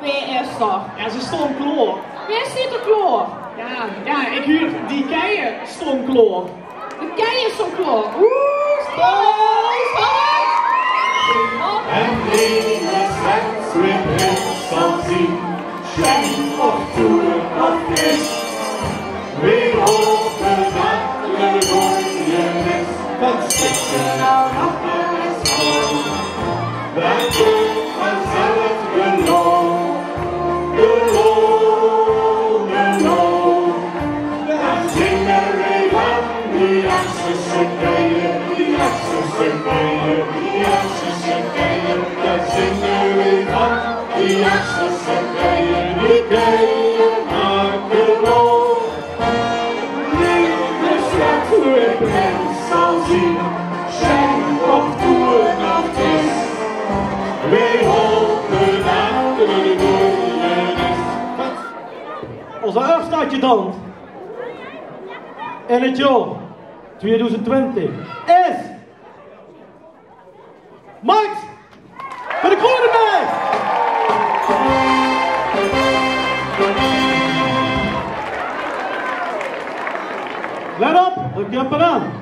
Wie is dat? Ja, ze stond kloor. Wie is dit de kloor? Ja, ik huur die keien stond kloor. De kei is zo kloor. Spannend! En hele seks with him zal zien, schenk of toer of vis. We hopen dat er goeie is, van stikken nou nog eens voor. Wij doen vanzelf de loon, de loon, de loon. Dan zingen we van die Achterse keien, die Achterse keien, die Achterse keien. Dan zingen we van die Achterse keien, die keien maken loon. Zal zien, schenk of toer nog is. We hopen dat er goeie is. Onze uitstaatje dan in het jaar 2020 is Max van de Kronenberg. Let op, druk je hem aan.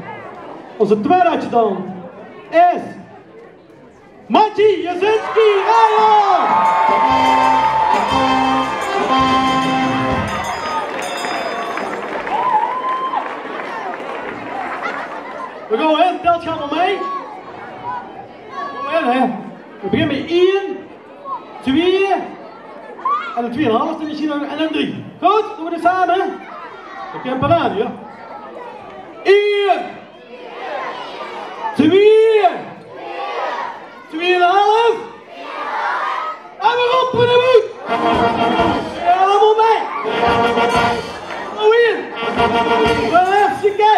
Onze tweede adjudant is Maciej Jasinski. We gaan in, telt gaan we mee. Hè. We beginnen met 1, 2 en een 2,5 en een 3. Goed, doen we dit samen. Ik heb een aan, ja. 1, 2, 2,5 en we roepen de moed. Ja, allemaal mee. Nou hier. Hartstikke.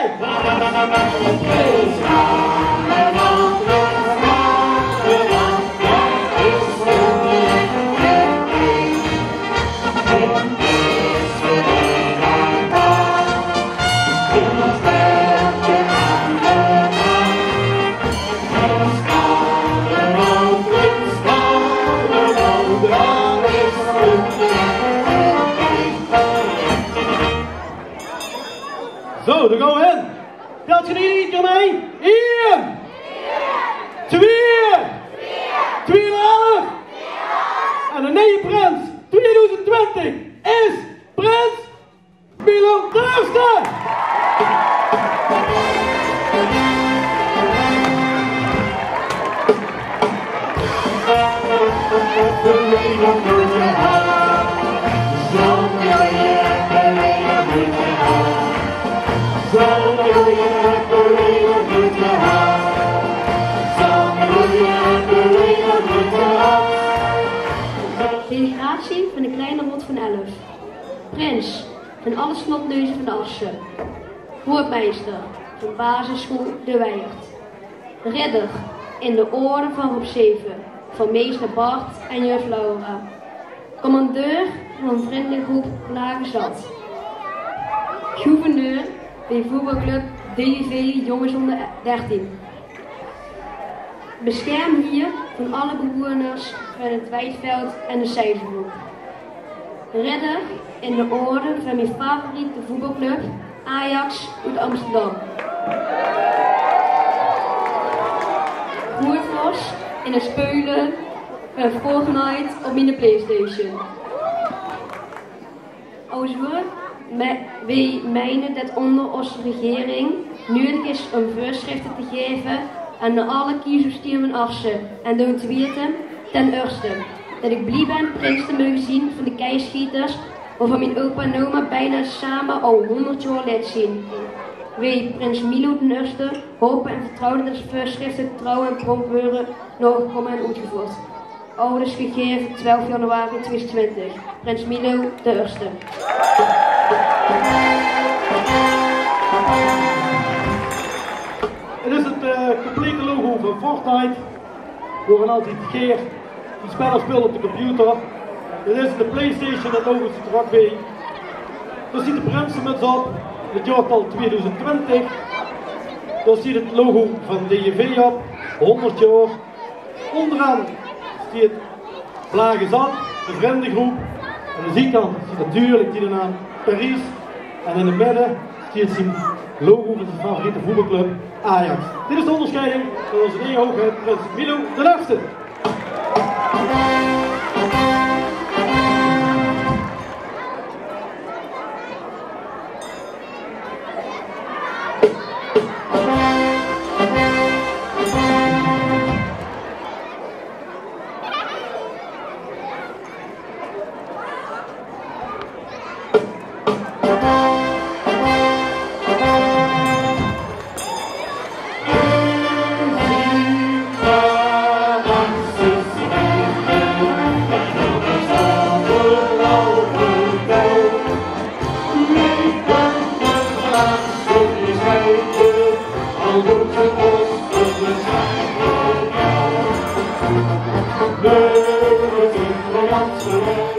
Zo, daar gaan we in. Telt je niet iedere keer mee? 1, 2, 2,5 en de nieuwe prins 2020 is Prins Milo de Eerste. Delegatie van de kleine rot van 11. Prins van alle snotneuzen van de Assen. Hoormeester van basisschool De Weijert. Ridder in de orde van Rob 7 van meester Bart en juf Laura. Commandeur van vriendengroep Lage Zat. Gouverneur bij voetbalclub DJV Jongens onder 13. Beschermheer van alle bewoners van het Wijdveld en de Zijderbroek. Redder in de orde van mijn favoriete voetbalclub Ajax uit Amsterdam. Voertros in het spelen van Fortnite op mijn Playstation. Als wij menen dat onder onze regering nodig is om voorschriften te geven aan alle kiesystemen Assen en doen te weten ten eerste dat ik blij ben prins te mogen zien van de keischieters waarvan mijn opa en oma bijna samen al 100 jaar laat zien. Wij, prins Milo de Eerste, hopen en vertrouwen dat de voorschriften trouw en prompt worden nog komen en uitgevoerd. Ouders gegeven 12 januari 2020. Prins Milo de Eerste. Dit is het complete logo van Fortnite. We gaan altijd keer die spellen spelen op de computer. Dit is de Playstation, dat logo zit er ook bij. Daar ziet de prinsenmuts op, het jaartal 2020. Daar ziet het logo van DJV op, 100 jaar. Onderaan staat Lage Zat. de vriendengroep. Aan de zijkant zit natuurlijk die naam Paris. En in het midden ziet zijn logo van zijn favoriete voetbalclub Ajax. Dit is de onderscheiding van onze eigen hoogheid, prins Milo I. Leuk, het is